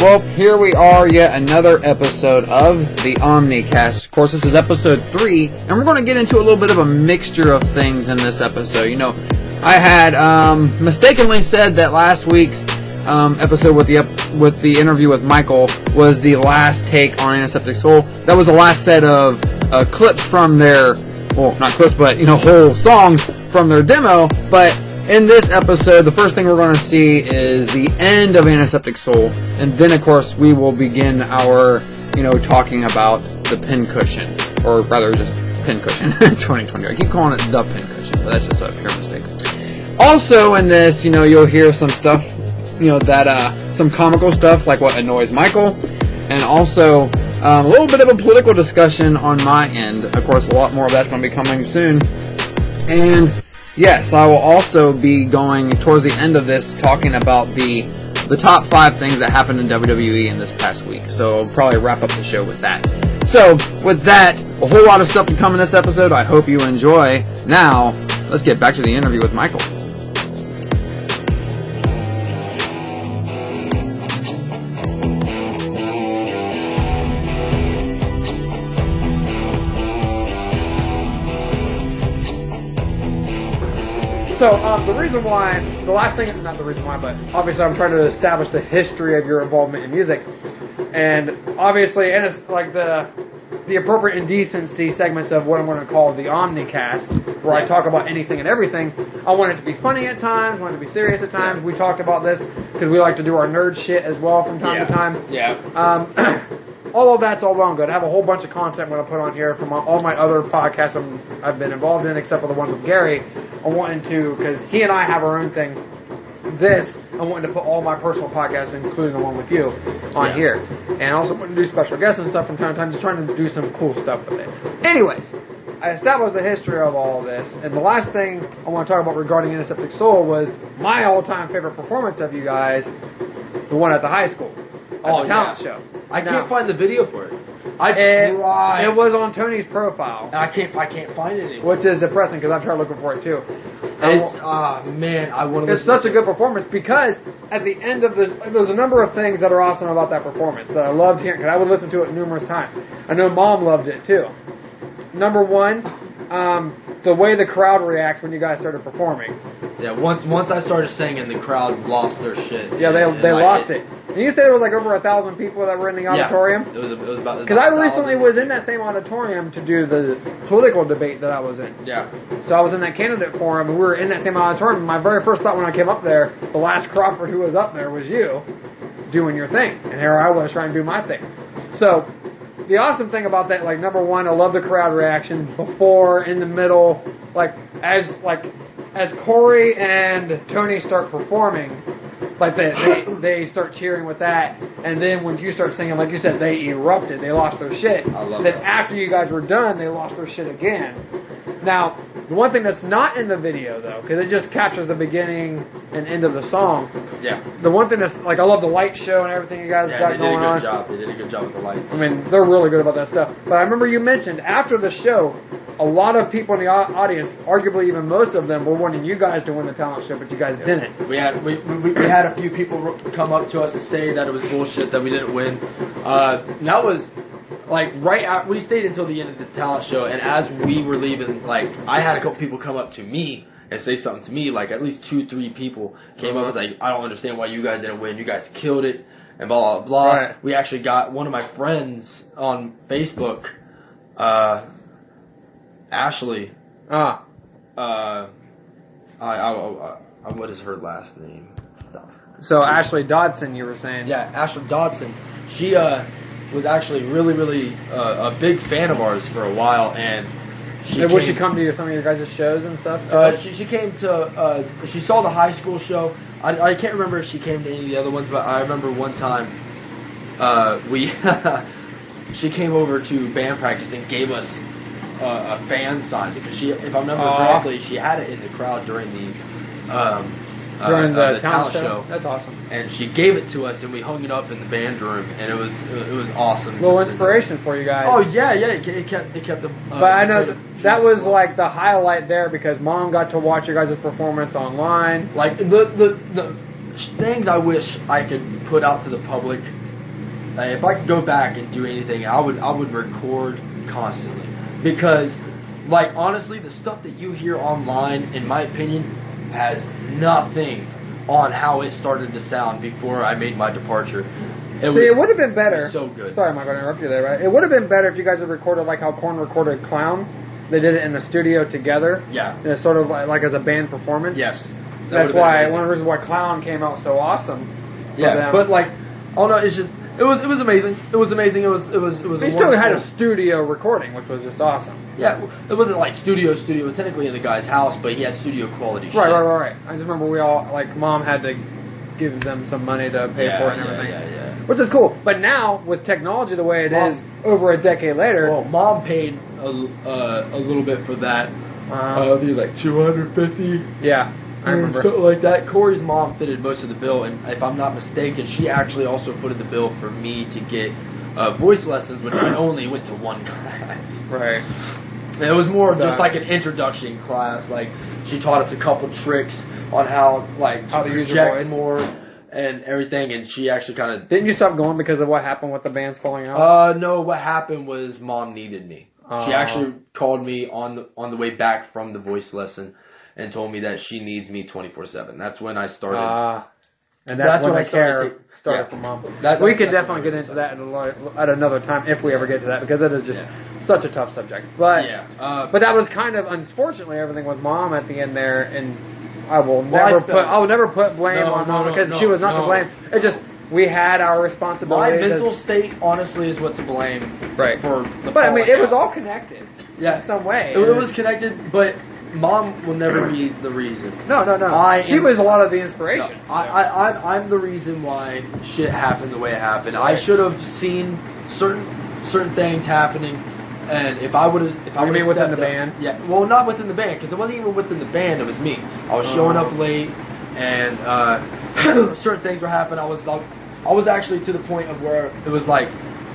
Well, here we are, yet another episode of the Omnicast. Of course, this is episode 3, and we're going to get into a little bit of a mixture of things in this episode. You know, I had mistakenly said that last week's episode with the interview with Michael was the last take on Antiseptic Soul. That was the last set of clips from their, well, not clips, but, you know, whole songs from their demo, but in this episode, the first thing we're going to see is the end of Antiseptic Soul, and then, of course, we will begin our, talking about the pincushion, or rather, just pincushion 2020. I keep calling it the pincushion, but that's just a pure mistake. Also, in this, you'll hear some stuff, some comical stuff, like what annoys Michael, and also a little bit of a political discussion on my end. Of course, a lot more of that's going to be coming soon, and yes, I will also be going towards the end of this talking about the top 5 things that happened in WWE in this past week. So I'll probably wrap up the show with that. So with that, a whole lot of stuff to come in this episode. I hope you enjoy. Now, let's get back to the interview with Michael. So, but obviously I'm trying to establish the history of your involvement in music. And obviously, and it's like the appropriate indecency segments of what I'm going to call the Omnicast, where I talk about anything and everything. I want it to be funny at times, I want it to be serious at times. We talked about this because we like to do our nerd shit as well from time to time. Yeah. All of that's all well and good. I have a whole bunch of content I'm going to put on here from all my other podcasts I've been involved in, except for the ones with Gary. I'm wanting to, because he and I have our own thing. I'm wanting to put all my personal podcasts, including the one with you, on here. And also wanting to do special guests and stuff from time to time, just trying to do some cool stuff with it. Anyways, I established the history of all of this, and the last thing I want to talk about regarding Antiseptic Soul was my all-time favorite performance of you guys, the one at the high school. The talent show. I can't find the video for it. It was on Tony's profile. I can't find it anymore. Which is depressing because I tried looking for it too. I want to. It's such a good performance because at the end of there's a number of things that are awesome about that performance that I loved hearing because I would listen to it numerous times. I know Mom loved it too. Number one, the way the crowd reacts when you guys started performing. Yeah, once I started singing, the crowd lost their shit. Yeah, they lost it. And you said there was like over 1,000 people that were in the auditorium? Yeah, it was about. Because I recently was in that same auditorium to do the political debate that I was in. Yeah. So I was in that candidate forum, and we were in that same auditorium. My very first thought when I came up there, the last Crawford who was up there was you, doing your thing. And here I was trying to do my thing. So the awesome thing about that, like, number one, I love the crowd reactions before, in the middle, as Corey and Tony start performing, like they start cheering with that, and then when you start singing, like you said, they erupted, they lost their shit. I love then that. After you guys were done, they lost their shit again. Now, the one thing that's not in the video, though, because it just captures the beginning and end of the song. Yeah. The one thing that's, like, I love the light show and everything you guys got going on. They did a good job with the lights. I mean, they're really good about that stuff. But I remember you mentioned after the show, a lot of people in the audience, arguably even most of them, were wanting you guys to win the talent show, but you guys didn't. We had a few people come up to us to say that it was bullshit that we didn't win. That was like right after we stayed until the end of the talent show, and as we were leaving, like I had a couple people come up to me and say something to me, like at least 2-3 people came up and was like, I don't understand why you guys didn't win. You guys killed it, and blah blah blah. Right. We actually got one of my friends on Facebook. Ashley. What is her last name? So Ashley Dodson, you were saying? Yeah, Ashley Dodson. She was actually really a big fan of ours for a while, and would she come to some of your guys' shows and stuff? She came to. She saw the high school show. I can't remember if she came to any of the other ones, but I remember one time she came over to band practice and gave us a fan sign because she, if I remember correctly, she had it in the crowd during the talent show. That's awesome. And she gave it to us, and we hung it up in the band room, and it was awesome. A little inspiration for you guys. Oh yeah, it kept the. But I know that was like the highlight there because Mom got to watch your guys' performance online. Like the things I wish I could put out to the public if I could go back and do anything, I would record constantly, because like honestly, the stuff that you hear online, in my opinion, has nothing on how it started to sound before I made my departure. It would have been better. So good. Sorry, I'm not going to interrupt you there, right? It would have been better if you guys had recorded like how Korn recorded Clown. They did it in the studio together. Yeah. And it's sort of like as a band performance. Yes. That's why one of the reasons why Clown came out so awesome. Yeah, but like, oh no, it's just it was amazing. It was amazing. It was. They still had a studio recording, which was just awesome. Yeah, it wasn't like studio. It was technically in the guy's house, but he had studio quality shit. Right. I just remember we all, like, Mom had to give them some money to pay for it and everything. Yeah. Which is cool. But now, with technology the way it is, over a decade later... Well, Mom paid a little bit for that. I think like $250. Yeah, I remember. Something like that. Corey's mom fitted most of the bill, and if I'm not mistaken, she actually also footed the bill for me to get voice lessons, which I only went to one class. Right. And it was more just like an introduction class. Like, she taught us a couple tricks on how to use your voice more and everything, and she actually kind of... Didn't you stop going because of what happened with the bands falling out? No, what happened was Mom needed me. She actually called me on the way back from the voice lesson and told me that she needs me 24/7. That's when I started. And that's when I the care started from Mom. We could definitely get into that at another time if we ever get to that, because it is just such a tough subject. But but that was kind of, unfortunately, everything with Mom at the end there, and I will never put blame on Mom because she was not to blame. It's just we had our responsibility. My mental state, honestly, is what to blame. Right. For the but I mean, it was all connected. Yeah. In some way. It was connected, but Mom will never be the reason. No. She was a lot of the inspiration. No, I'm the reason why shit happened the way it happened. Right. I should have seen certain things happening, and if I would have, within the band. Yeah, well, not within the band, because it wasn't even within the band. It was me. I was showing up late, and certain things were happening. I was actually to the point of where it was like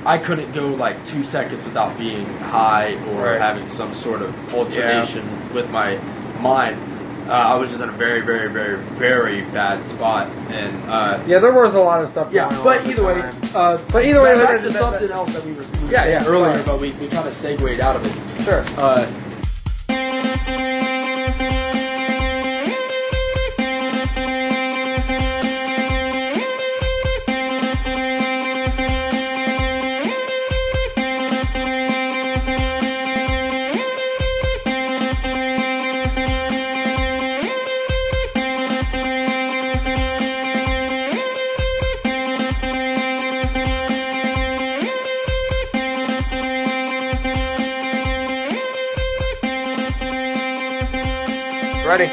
I couldn't go like 2 seconds without being high or having some sort of alteration with my mind. I was just in a very, very, very, very bad spot, and there was a lot of stuff going on. But either way, back to something else that we were earlier, but we kind of segued out of it. Sure. Ready? I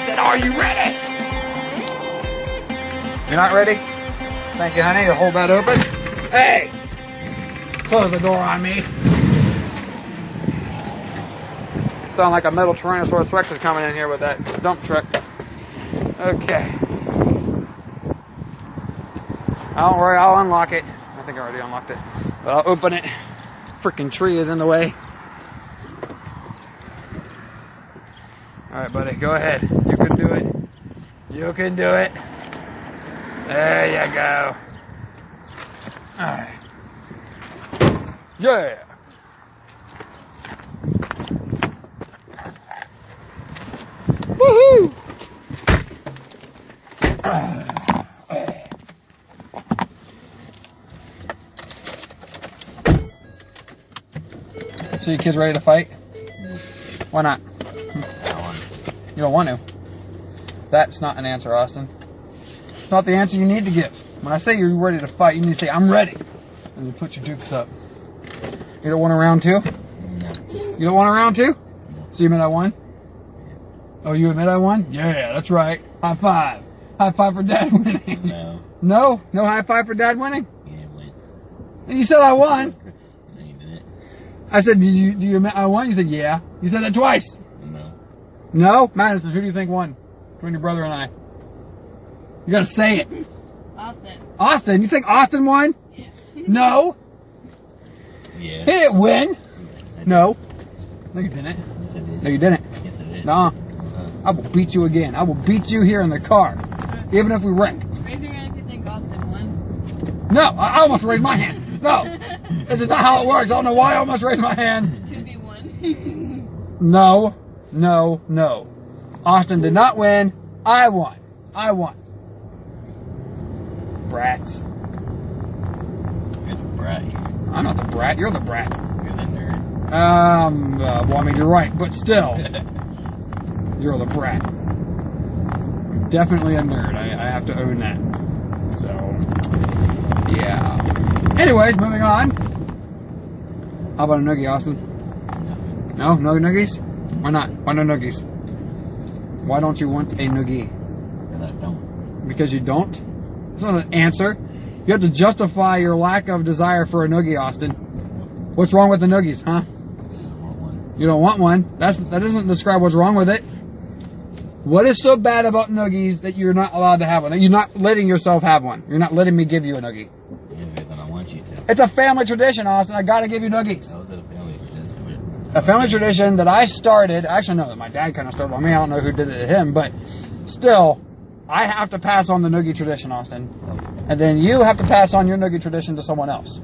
said, are you ready? You're not ready? Thank you, honey. You'll hold that open. Hey! Close the door on me. Sound like a metal Tyrannosaurus Rex is coming in here with that dump truck. Okay. Don't worry, I'll unlock it. I think I already unlocked it. But I'll open it. Freaking tree is in the way. Alright, buddy, go ahead. You can do it. You can do it. There you go. Alright. Yeah! Woohoo! So you kids ready to fight? Why not? You don't want to. That's not an answer, Austin. It's not the answer you need to give. When I say you're ready to fight, you need to say, I'm ready. And you put your dukes up. You don't want a round two? No. You don't want a round two? So you admit I won? Oh, you admit I won? Yeah, that's right. High five. High five for Dad winning. No. No? No high five for Dad winning? Yeah, win. You said I won. No, you didn't. I said, do you admit I won? You said, yeah. You said that twice. No. No? Madison, who do you think won? Between your brother and I. You gotta say it. Austin. Austin? You think Austin won? Yeah. No. Yeah. He didn't win. I did. No. No, you didn't. Yes, I did. No, you didn't. Yes, I did. No. I will beat you again. I will beat you here in the car. Even if we wreck. Raise your hand if you think Austin won. No, I almost raised my hand. No, this is not how it works. I don't know why I almost raised my hand. 2v1. No, no, no. Austin did not win. I won. I won. Brats. You're the brat here. I'm not the brat. You're the brat. You're the nerd. Well, I mean, you're right, but still, you're the brat. I'm definitely a nerd. I have to own that. So, yeah. Anyways, moving on. How about a noogie, Austin? No? No noogies? Why not? Why no noogies? Why don't you want a noogie? Because I don't. Because you don't? That's not an answer. You have to justify your lack of desire for a noogie, Austin. What's wrong with the noogies, huh? I want one. You don't want one. That doesn't describe what's wrong with it. What is so bad about noogies that you're not allowed to have one? That you're not letting yourself have one. You're not letting me give you a noogie. Yeah, because I want you to. It's a family tradition, Austin. I gotta give you noogies. That was a family tradition. A family tradition that I started. Actually, no, that my dad kind of started on me. I don't know who did it to him, but still, I have to pass on the noogie tradition, Austin. And then you have to pass on your noogie tradition to someone else.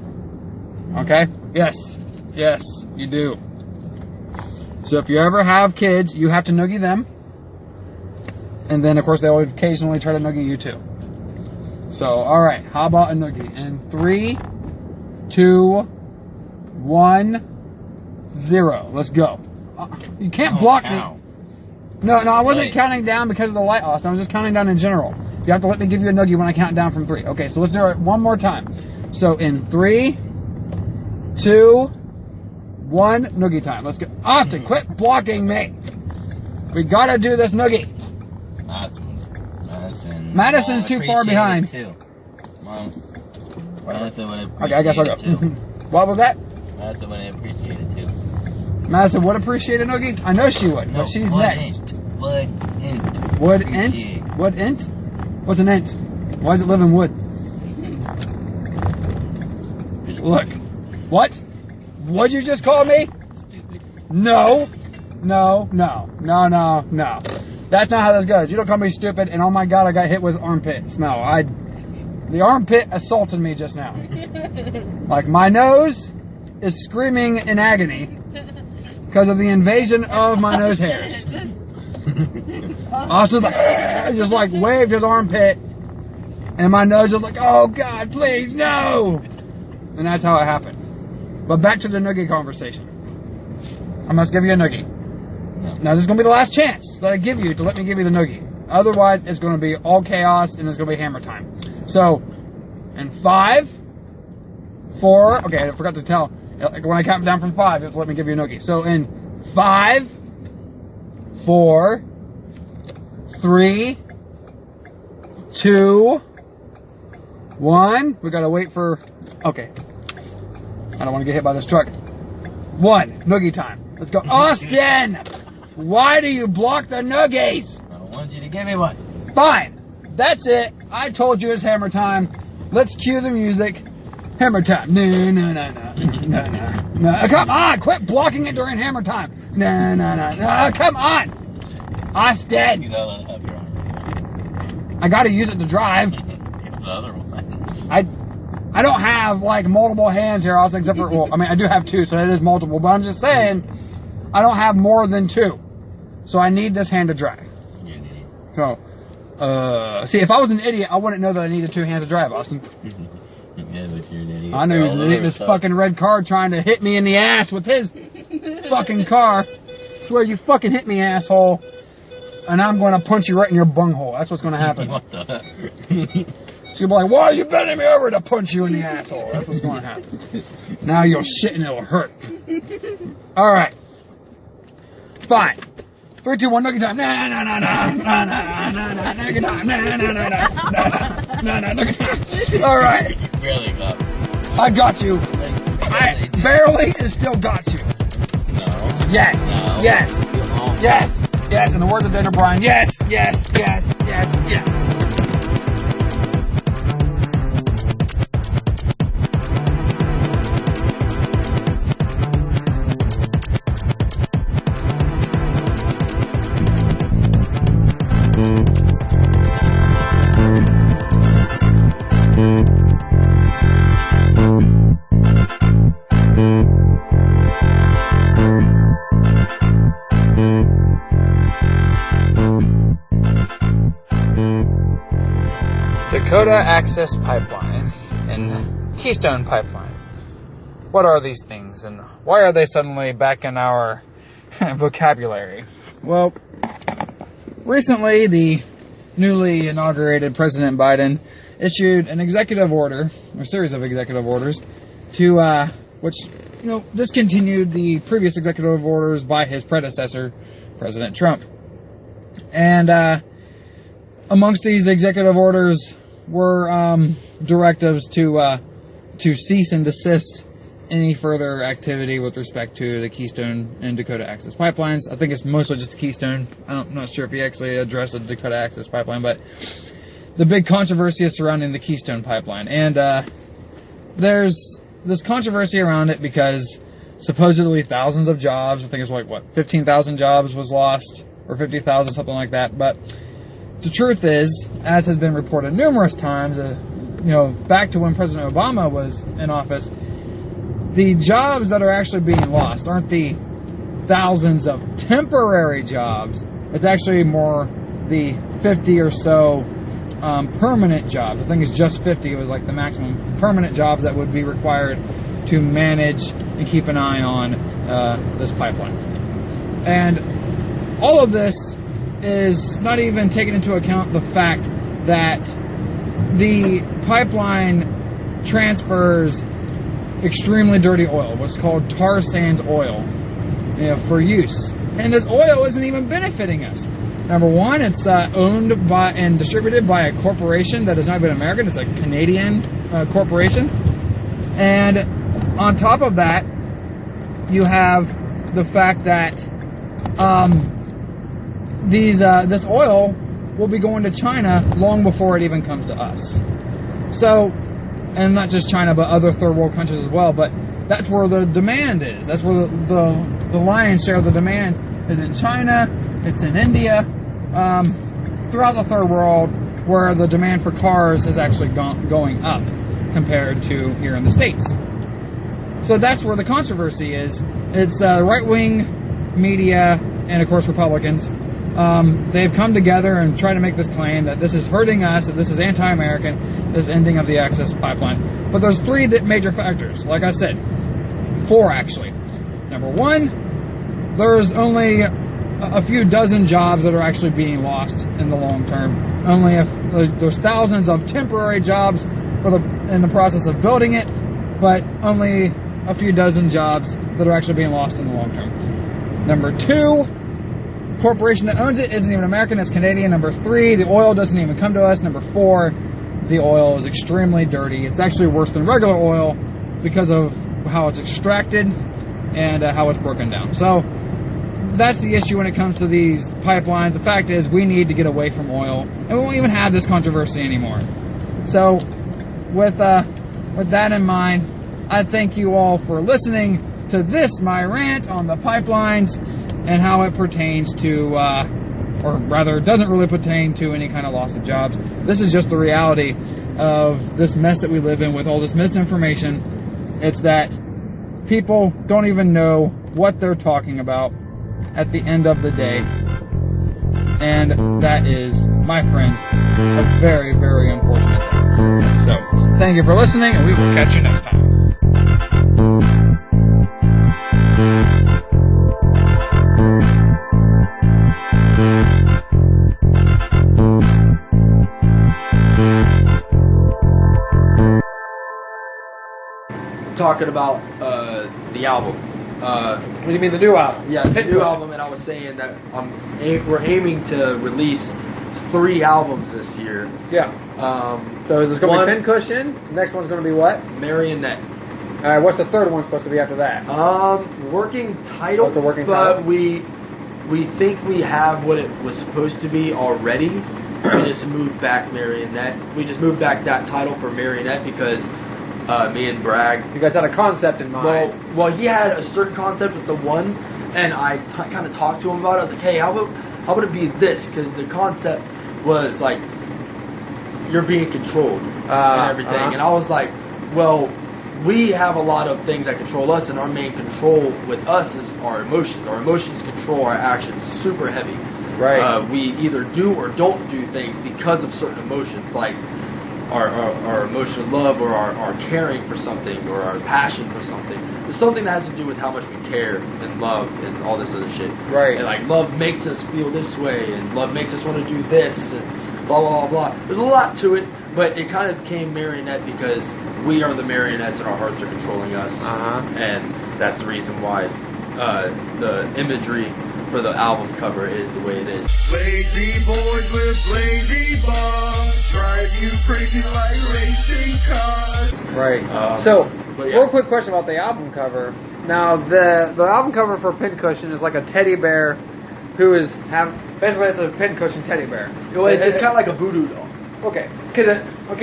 Okay? Yes. Yes, you do. So if you ever have kids, you have to noogie them. And then, of course, they will occasionally try to noogie you too. So, alright. How about a noogie? In 3, 2, 1, 0. Let's go. You can't block me. No, I wasn't counting down because of the light, Austin. I was just counting down in general. You have to let me give you a noogie when I count down from 3. Okay, so let's do it one more time. So in 3, 2, 1, noogie time. Let's go. Austin, quit blocking me. We gotta do this noogie. Madison's too far behind. Madison would appreciate Okay, I guess I'll go. it too. What was that? Madison would appreciate it too. Madison would appreciate a noogie? I know she would, but she's next. Would int. Wood int? Wood int? What's an int? Why does it live in wood? Look. What? What'd you just call me? Stupid. No. No. That's not how this goes. You don't call me stupid, and oh my god, I got hit with armpits. No, the armpit assaulted me just now. Like, my nose is screaming in agony because of the invasion of my nose hairs. Austin's like, just like waved his armpit, and my nose was like, oh god, please, no! And that's how it happened. But back to the noogie conversation. I must give you a noogie. Now this is going to be the last chance that I give you to let me give you the noogie. Otherwise, it's going to be all chaos, and it's going to be hammer time. So, in 5, 4, okay, I forgot to tell. When I count down from 5, you have to let me give you a noogie. So in 5, 4, 3, 2, 1. We gotta wait for. Okay. I don't want to get hit by this truck. 1. Noogie time. Let's go. Austin! Why do you block the noogies? I want you to give me one. Fine. That's it. I told you it's hammer time. Let's cue the music. Hammer time. No. Come on. Quit blocking it during hammer time. No. Come on. Austin. You gotta let it have your arm. I gotta use it to drive. The other one. I don't have like multiple hands here, Austin, except for, well, I mean, I do have 2, so that is multiple, but I'm just saying, I don't have more than 2. So I need this hand to drive. You're an idiot. So, see, if I was an idiot, I wouldn't know that I needed 2 hands to drive, Austin. Yeah, but you're an idiot. I know he's an idiot in this fucking red car trying to hit me in the ass with his fucking car. I swear you fucking hit me, asshole. And I'm going to punch you right in your bunghole. That's what's going to happen. What the heck? She'll be like, why are you bending me over to punch you in the asshole? That's what's going to happen. Now you'll shit and it'll hurt. Alright. Fine. 3, 2, 1, noogie time. Noogie time. Alright. You barely got me. I got you. I barely and still got you. No. Yes. No. Yes. Yes. Yes. In the words of Daniel Bryan. Yes. Yes. Yes. Yes. Yes. Dakota Access Pipeline and Keystone Pipeline. What are these things, and why are they suddenly back in our vocabulary? Well, recently the newly inaugurated President Biden issued an executive order, or a series of executive orders, to which discontinued the previous executive orders by his predecessor, President Trump. And amongst these executive orders were directives to cease and desist any further activity with respect to the Keystone and Dakota Access Pipelines. I think it's mostly just the Keystone. I'm not sure if he actually addressed the Dakota Access Pipeline, but the big controversy is surrounding the Keystone Pipeline. And there's this controversy around it because supposedly thousands of jobs, I think it's 15,000 jobs was lost, or 50,000, something like that. But the truth is, as has been reported numerous times, back to when President Obama was in office, the jobs that are actually being lost aren't the thousands of temporary jobs. It's actually more the 50 or so permanent jobs. I think it's just 50. It was like the maximum permanent jobs that would be required to manage and keep an eye on this pipeline. And all of this is not even taking into account the fact that the pipeline transfers extremely dirty oil, what's called tar sands oil, for use. And this oil isn't even benefiting us. Number one, it's owned by and distributed by a corporation that is not even American. It's a Canadian corporation. And on top of that, you have the fact that this oil will be going to China long before it even comes to us. So, and not just China, but other third world countries as well. But that's where the demand is. That's where the lion's share of the demand is in China. It's in India. Throughout the third world, where the demand for cars is actually going up compared to here in the States. So that's where the controversy is. It's right-wing media and, of course, Republicans. They've come together and tried to make this claim that this is hurting us, that this is anti-American, this ending of the Access Pipeline. But there's three major factors. Like I said, four actually. Number one, there's only a few dozen jobs that are actually being lost in the long term. Only there's thousands of temporary jobs in the process of building it, but only a few dozen jobs that are actually being lost in the long term. Number two, corporation that owns it isn't even American, it's Canadian. Number three, the oil doesn't even come to us. Number four, the oil is extremely dirty. It's actually worse than regular oil because of how it's extracted and how it's broken down. So that's the issue when it comes to these pipelines. The fact is, we need to get away from oil, and we won't even have this controversy anymore. So with that in mind, I thank you all for listening to this, my rant on the pipelines and how it pertains to, or rather doesn't really pertain to any kind of loss of jobs. This is just the reality of this mess that we live in with all this misinformation. It's that people don't even know what they're talking about at the end of the day. And that is, my friends, a very, very unfortunate thing. So, thank you for listening, and we will catch you next time. Talking about the album. What do you mean, the new album? Yeah, the new album, and I was saying that we're aiming to release 3 albums this year. Yeah. So there's going to be Pincushion. Next one's going to be what? Marionette. All right. What's the third one supposed to be after that? Working title. What's the working but title? we think we have what it was supposed to be already. We just moved back Marionette. We just moved back that title for Marionette because me and Bragg. You guys had a concept in mind. Well, he had a certain concept with the one, and I kind of talked to him about it. I was like, hey, how about it be this? Because the concept was like you're being controlled and everything. And I was like, well, we have a lot of things that control us, and our main control with us is our emotions. Our emotions control our actions super heavy. Right. We either do or don't do things because of certain emotions. Like our emotion of love or our caring for something or our passion for something. It's something that has to do with how much we care and love and all this other shit. Right. And like love makes us feel this way and love makes us want to do this and blah blah blah blah. There's a lot to it, but it kind of became marionette because we are the marionettes and our hearts are controlling us. And that's the reason why the imagery for the album cover is the way it is. Lazy boys with lazy bums drive you crazy like racing cars. Right. But yeah. Real quick question about the album cover. Now, the album cover for Pincushion is like a teddy bear who is basically it's a pincushion teddy bear. It's kind of like a voodoo doll. Okay,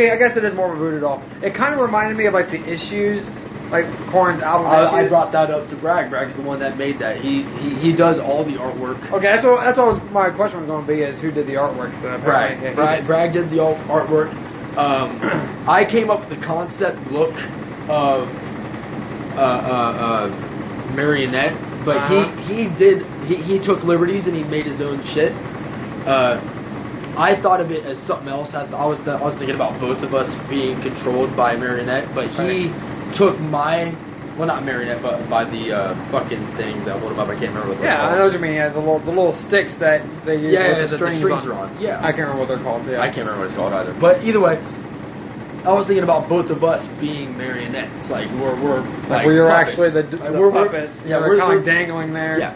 I guess it is more of a voodoo doll. It kind of reminded me of like the Issues, like Korn's album. I brought that up to Bragg. Bragg's the one that made that. He does all the artwork. Okay, that's what my question was going to be is who did the artwork? Bragg did the artwork. I came up with the concept look of marionette, but he took liberties and he made his own shit. I thought of it as something else. I was thinking about both of us being controlled by a marionette, but he took not marionette, but by the fucking things that hold him up. I can't remember what they're called. I know what you mean. Yeah, the little sticks that they use. Yeah, the strings are on. Yeah, I can't remember what they're called. Yeah. I can't remember what it's called either. But either way, I was thinking about both of us being marionettes. Like we're like we were puppets. actually the puppets. Yeah, we're kind we're of dangling there. Yeah.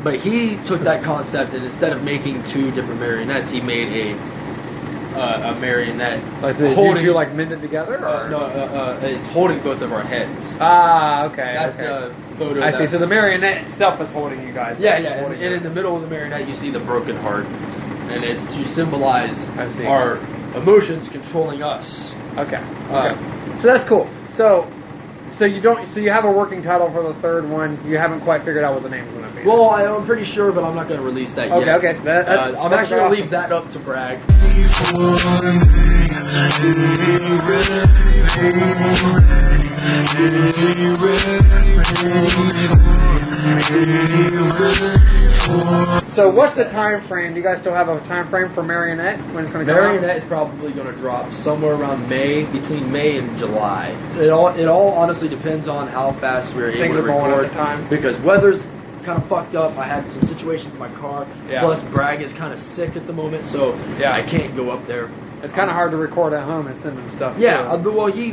But he took that concept and instead of making two different marionettes, he made a marionette holding you like mend it together. Or? No, it's holding both of our heads. Okay. That's the photo. I see. So the marionette itself is holding you guys. Yeah. And in the middle of the marionette, you see the broken heart, and it's to symbolize our emotions controlling us. Okay. So that's cool. So you have a working title for the third one. You haven't quite figured out what the name's going to be. Well, I'm pretty sure, but I'm not going to release that yet. Okay. I'm actually going to leave that up to Bragg. So what's the time frame? Do you guys still have a time frame for Marionette when it's going to come out? Marionette is probably going to drop somewhere around between May and July. It all honestly depends on how fast we're able to record at the time. Because weather's kind of fucked up. I had some situations with my car. Yeah. Plus, Bragg is kind of sick at the moment, so I can't go up there. It's kind of hard to record at home and send them stuff. Yeah, well, he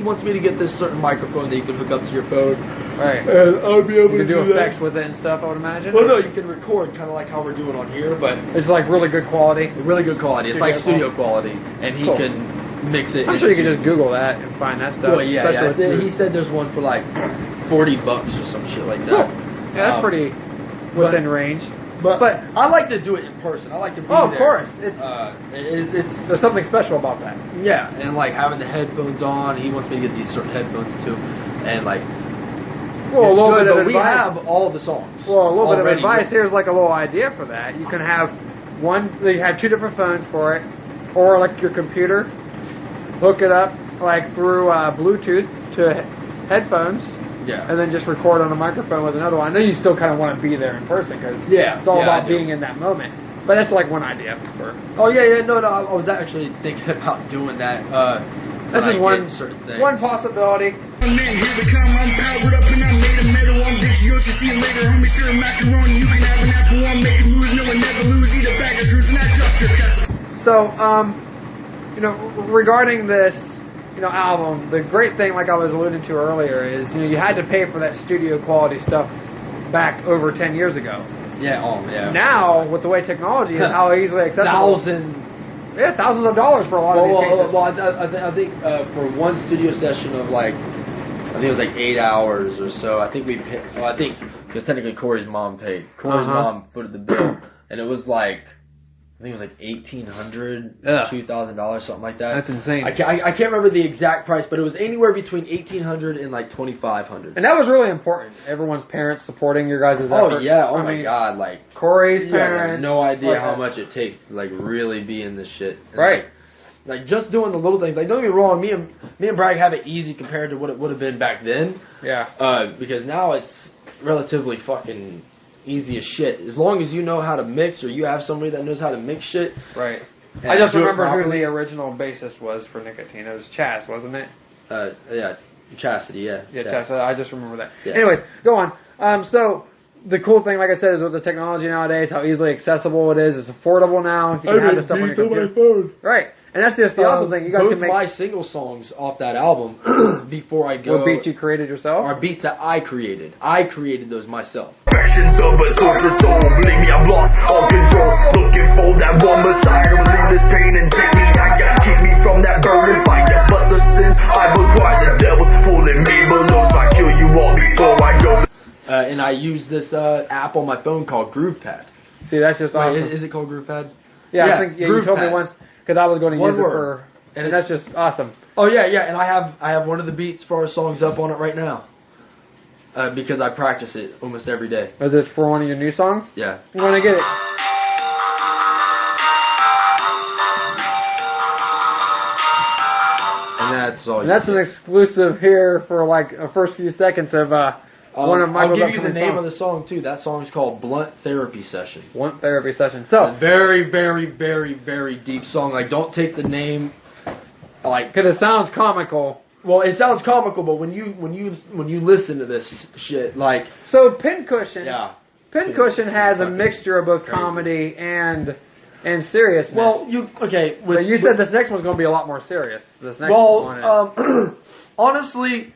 wants me to get this certain microphone that you can hook up to your phone. Right. And I'll be able to do effects that with it and stuff, I would imagine. Well, no, you can record kind of like how we're doing on here, but it's like really good quality. Really good quality. It's like studio quality, and he can mix it. I'm sure you can just Google that and find that stuff. Well, yeah. He said there's one for like $40 or some shit like that. Cool. Yeah, that's pretty within range. But I like to do it in person. I like to be there. Oh, of course. It's there's something special about that. Yeah, and like having the headphones on. He wants me to get these certain headphones too, and like. Well, a little bit of advice. We have all the songs. Well, a little bit of advice. Here's like a little idea for that. You can have you have two different phones for it, or like your computer. Hook it up like through Bluetooth to headphones. Yeah. And then just record on a microphone with another one. I know you still kind of want to be there in person because it's all about being in that moment. But that's like one idea for. Oh yeah. No. I was actually thinking about doing that. That's just one possibility. Here we come, I'm powered up and I'm made of metal. I'm Digiosa, see you later, homie. Stir macaroni, you can have an apple one, make it lose, no one never lose. Eat a bag of shrews and that dust your castle. So, regarding this, album, the great thing, like I was alluding to earlier, is you had to pay for that studio quality stuff back over 10 years ago. Yeah. Now, with the way technology is, how easily accessible. Thousands of dollars for a lot of these cases. Well, I think for one studio session of I think it was like 8 hours or so. I think we paid. Well, I think because technically Corey's mom paid. Corey's mom footed the bill, and it was like. I think it was like $1,800, $2,000, something like that. That's insane. I can't remember the exact price, but it was anywhere between $1,800 and like $2,500. And that was really important. Everyone's parents supporting your guys' effort. Oh yeah! Oh my God! Like Corey's parents. No idea how much it takes to really be in this shit. And right. Like just doing the little things. Like don't get me wrong, me and Bragg have it easy compared to what it would have been back then. Yeah. Because now it's relatively fucking easy as shit. As long as you know how to mix or you have somebody that knows how to mix shit. Right. I just do it remember who properly. the original bassist was for Nicotine. It was Chas, wasn't it? Yeah, Chastity, yeah. Yeah, Chas. I just remember that. Yeah. Anyways, go on. So the cool thing, like I said, is with the technology nowadays, how easily accessible it is. It's affordable now. You can have this stuff on your computer. phone. Right. And that's just the awesome thing. You guys both can make my single songs off that album before I go. what beats you created yourself. are beats that I created. I created those myself. Factions of a tortured soul. Believe me, I've lost all control. Looking for that one messiah to relieve this pain and take me higher. Keep me from that burning fire. But the sins I've acquired, the devil's pulling me below. So I kill you all before I go. And I use this app on my phone called GroovePad. See, that's just awesome. Wait, is it called GroovePad? Yeah, I think you told me GroovePad. once because I was going to One use it word. for, and that's just awesome. Oh yeah, and I have one of the beats for our songs up on it right now. Because I practice it almost every day. Is this for one of your new songs? Yeah. I'm going to get it. And that's all. And that's an exclusive here for like the first few seconds of one of Michael's I'll give you the upcoming name songs. of the song too. That song's called Blunt Therapy Session. One therapy session. A So, very, very, very, very deep song. Like, don't take the name like. because it sounds comical. Well, it sounds comical, but when you listen to this shit, like, So, Pincushion. yeah. Pincushion has a Fucking mixture of both crazy. comedy and seriousness. Well, okay. but you said this next one's going to be a lot more serious. This next one is. Honestly,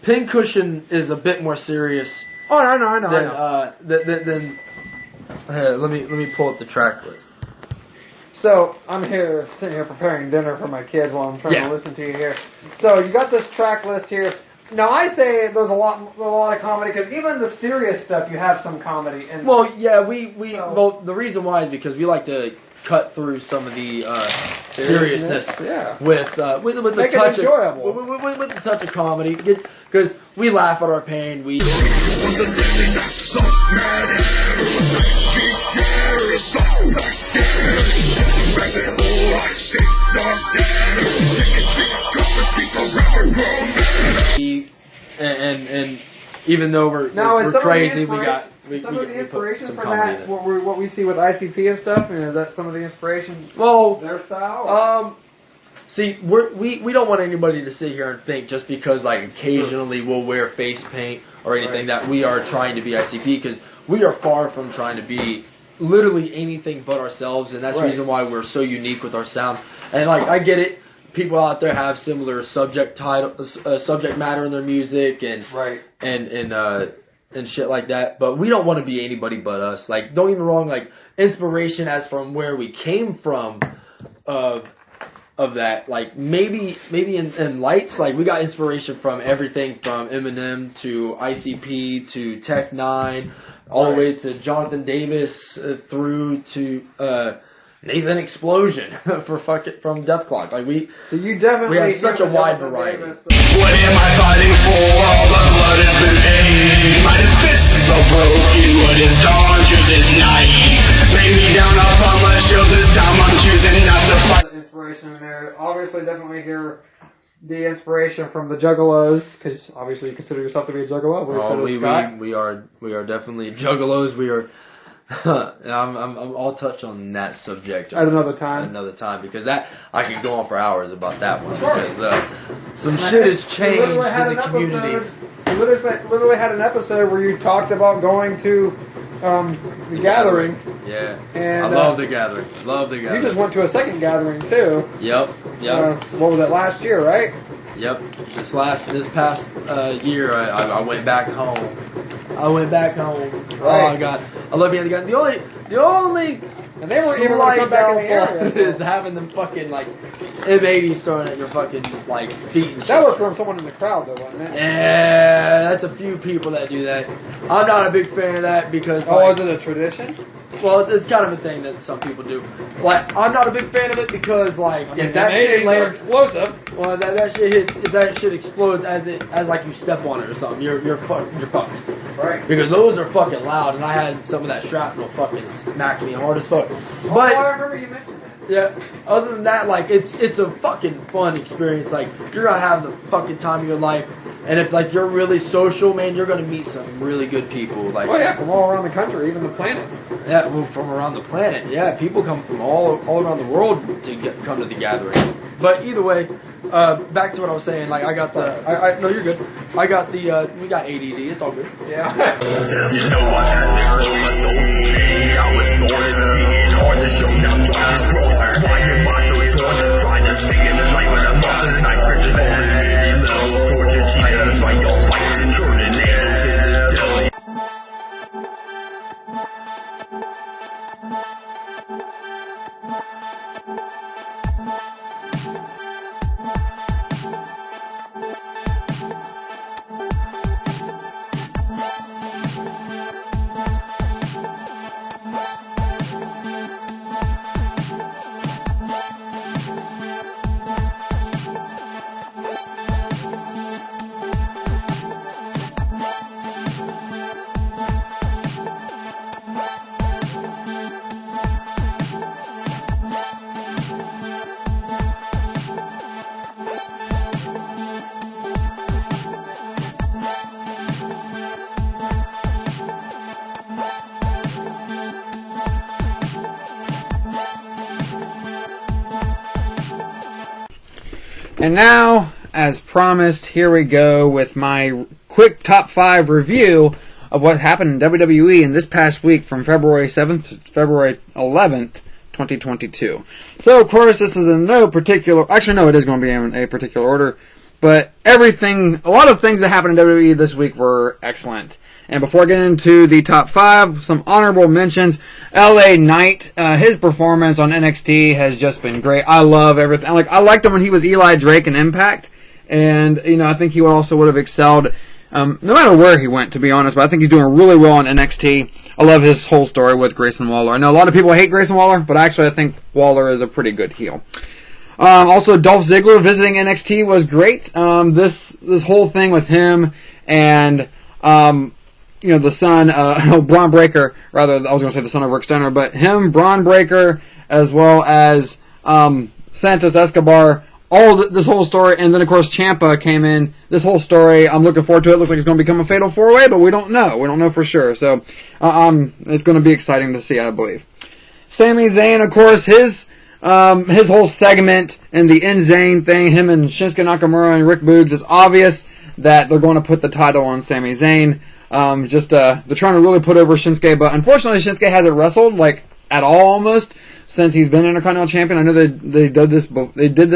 Pincushion is a bit more serious Oh, I know. than let me pull up the track list. So I'm here, sitting here preparing dinner for my kids while I'm trying Yeah. to listen to you here. So you got this track list here. Now I say there's a lot of comedy because even the serious stuff you have some comedy. And Well, yeah, well, the reason why is because we like to cut through some of the seriousness yeah. with the Make it touch enjoyable. of with the touch of comedy, because we laugh at our pain. We and even though we're crazy, we some of the put inspiration some from comedy that. in it. What we see with ICP and stuff. And is that some of the inspiration? Well, Their style. see, we don't want anybody to sit here and think just because like occasionally we'll wear face paint or anything that we are trying to be ICP, because we are far from trying to be literally anything but ourselves, and that's the reason why we're so unique with our sound. And like, I get it. People out there have similar subject matter in their music and shit like that, but we don't want to be anybody but us. Like, don't get me wrong, like, inspiration as from where we came from of that, like, maybe in Lights, like, we got inspiration from everything from Eminem to ICP to Tech 9 all the way to Jonathan Davis through to Nathan Explosion from Death Clock. Like, So you definitely we have such a hear wide Jonathan variety. Davis. What am I fighting for? All the blood has been paid. My defenses are broken. What is dawn to this night? Lay me down upon my shield. This time I'm choosing not to fight. Inspiration in there. Obviously, definitely hear the inspiration from the Juggalos, because obviously you consider yourself to be a Juggalo. We are definitely juggalos. We are. I'll touch on that subject At another time. because that I could go on for hours about that one, because some shit has changed in the community. You literally had an episode where you talked about going to the gathering. Yeah, And, I love the gathering. You just went to a second gathering too. Yep. What was it, last year, right? Yep. This past year, I went back home. Right. Oh my God, I love being the guy. The only And they weren't even going to come back in the area. is having them fucking like M80s thrown at your fucking like feet and shit. That was from someone in the crowd, though, wasn't it? Yeah, that's a few people that do that. I'm not a big fan of that because. Oh, like, is it a tradition? Well, it's kind of a thing that some people do. Like, I'm not a big fan of it because, like, if that shit lands, explosive. well, that shit hits, if that shit explodes as like you step on it or something, you're fucked. Right. Because those are fucking loud, and I had some of that shrapnel fucking smack me hard as fuck. I But remember you mentioned that. Yeah. Other than that, like it's a fucking fun experience. Like you're gonna have the fucking time of your life, and if like you're really social, man, you're gonna meet some really good people. Like, Oh yeah, from all around the country, even the planet. yeah, well, from around the planet. Yeah, people come from all around the world to come to the gathering. But either way, back to what I was saying. Like I got the. No, you're good. I got the. We got ADD. It's all good. Yeah. You know I had to close my soul today. I was born as a kid, hard to show now darkness grows. Why am I so torn? Trying to stay in the light when I'm lost in the night. Spiritual falling many levels, torture cheetahs by your light, turning angels into devils. And now, as promised, here we go with my quick top 5 review of what happened in WWE in this past week from February 7th to February 11th, 2022. So, of course, this is in no particular... Actually, no, it is going to be in a particular order. But a lot of things that happened in WWE this week were excellent. And before I get into the top 5, some honorable mentions. LA Knight, his performance on NXT has just been great. I love everything. I liked him when he was Eli Drake in Impact. And, I think he also would have excelled, no matter where he went, to be honest. But I think he's doing really well on NXT. I love his whole story with Grayson Waller. I know a lot of people hate Grayson Waller, but actually I think Waller is a pretty good heel. Also, Dolph Ziggler visiting NXT was great. This whole thing with him and, the son, Braun Breaker, rather, I was going to say the son of Rick Steiner, but him, Braun Breaker, as well as Santos Escobar, this whole story, and then of course Ciampa came in. This whole story, I'm looking forward to it. Looks like it's going to become a fatal 4-way, but we don't know. We don't know for sure. So, it's going to be exciting to see, I believe. Sami Zayn, of course, his whole segment and the Zayn thing, him and Shinsuke Nakamura and Rick Boogs, is obvious that they're going to put the title on Sami Zayn. They're trying to really put over Shinsuke, but unfortunately Shinsuke hasn't wrestled, at all almost, since he's been Intercontinental Champion. I know they did this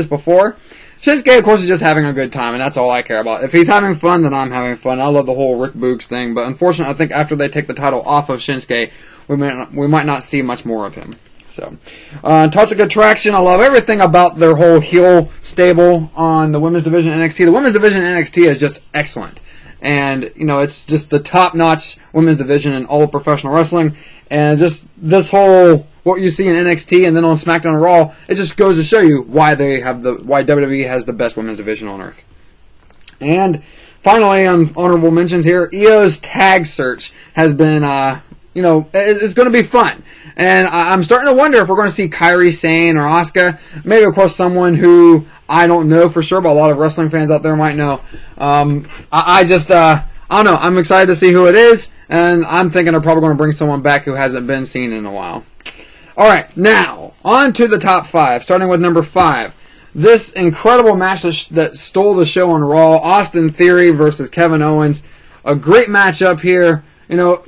before. Shinsuke, of course, is just having a good time, and that's all I care about. If he's having fun, then I'm having fun. I love the whole Rick Boogs thing, but unfortunately I think after they take the title off of Shinsuke, we might not see much more of him. So, Toxic Attraction, I love everything about their whole heel stable on the women's division NXT. The women's division NXT is just excellent. And, it's just the top-notch women's division in all of professional wrestling. And just this whole, what you see in NXT and then on SmackDown and Raw, it just goes to show you why WWE has the best women's division on earth. And finally, on honorable mentions here, EO's tag search has been, it's going to be fun. And I'm starting to wonder if we're going to see Kairi Sane or Asuka. Maybe, of course, someone who I don't know for sure, but a lot of wrestling fans out there might know. I don't know. I'm excited to see who it is, and I'm thinking they're probably going to bring someone back who hasn't been seen in a while. Alright, now, on to the top 5, starting with number 5. This incredible match that stole the show on Raw, Austin Theory versus Kevin Owens. A great matchup here.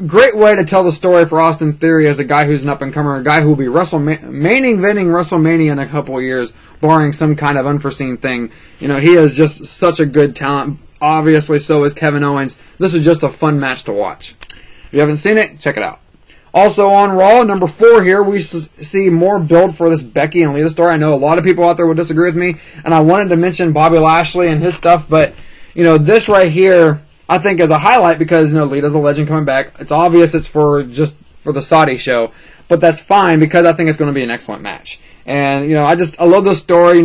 Great way to tell the story for Austin Theory as a guy who's an up-and-comer, a guy who will be main eventing WrestleMania in a couple of years, barring some kind of unforeseen thing. He is just such a good talent. Obviously, so is Kevin Owens. This is just a fun match to watch. If you haven't seen it, check it out. Also on Raw, number 4 here, we see more build for this Becky and Lita story. I know a lot of people out there will disagree with me, and I wanted to mention Bobby Lashley and his stuff, but, this right here, I think is a highlight because, Lita's a legend coming back. It's obvious it's for the Saudi show, but that's fine because I think it's going to be an excellent match. And, I love the story.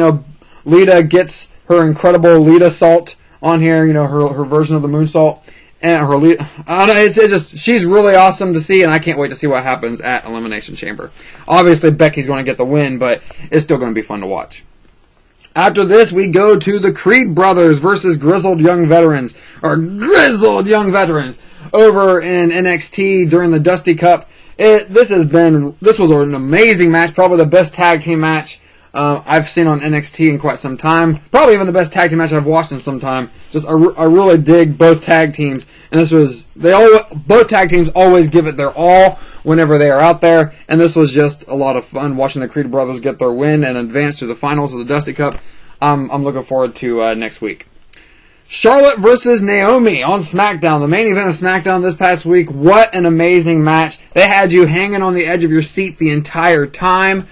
Lita gets her incredible Lita salt on here, her version of the moonsault. and her lead. I don't know, it's just, she's really awesome to see, and I can't wait to see what happens at Elimination Chamber. Obviously, Becky's going to get the win, but it's still going to be fun to watch. After this, we go to the Creed Brothers versus Grizzled Young Veterans over in NXT during the Dusty Cup. This was an amazing match, probably the best tag team match I've seen on NXT in quite some time. Probably even the best tag team match I've watched in some time. I really dig both tag teams, and both tag teams always give it their all whenever they are out there, and this was just a lot of fun watching the Creed Brothers get their win and advance to the finals of the Dusty Cup. I'm looking forward to next week. Charlotte versus Naomi on SmackDown, the main event of SmackDown this past week. What an amazing match. They had you hanging on the edge of your seat the entire time.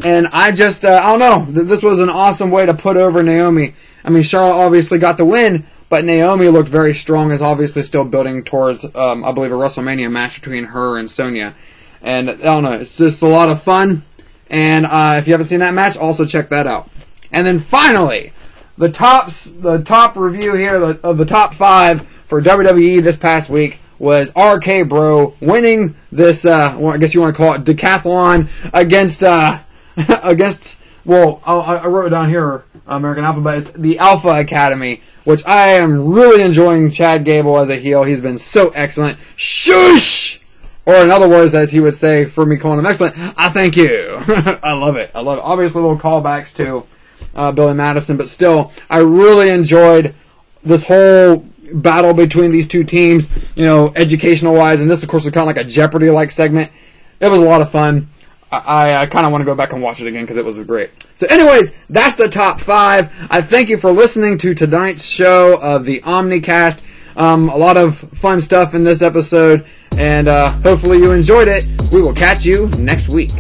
And I don't know. This was an awesome way to put over Naomi. I mean, Charlotte obviously got the win, but Naomi looked very strong, is obviously still building towards, I believe, a WrestleMania match between her and Sonya. And I don't know, it's just a lot of fun. And if you haven't seen that match, also check that out. And then finally, the top review here of the top 5 for WWE this past week was RK Bro winning this, I guess you want to call it decathlon against, I wrote it down here, American Alphabet. It's the Alpha Academy, which I am really enjoying Chad Gable as a heel. He's been so excellent. Shush! Or in other words, as he would say, for me calling him excellent, I thank you. I love it. Obviously, little callbacks to Billy Madison, but still, I really enjoyed this whole battle between these two teams, educational-wise, and this, of course, was kind of like a Jeopardy-like segment. It was a lot of fun. I kind of want to go back and watch it again because it was great. So anyways, that's the top 5. I thank you for listening to tonight's show of the Omnicast. A lot of fun stuff in this episode, and hopefully you enjoyed it. We will catch you next week.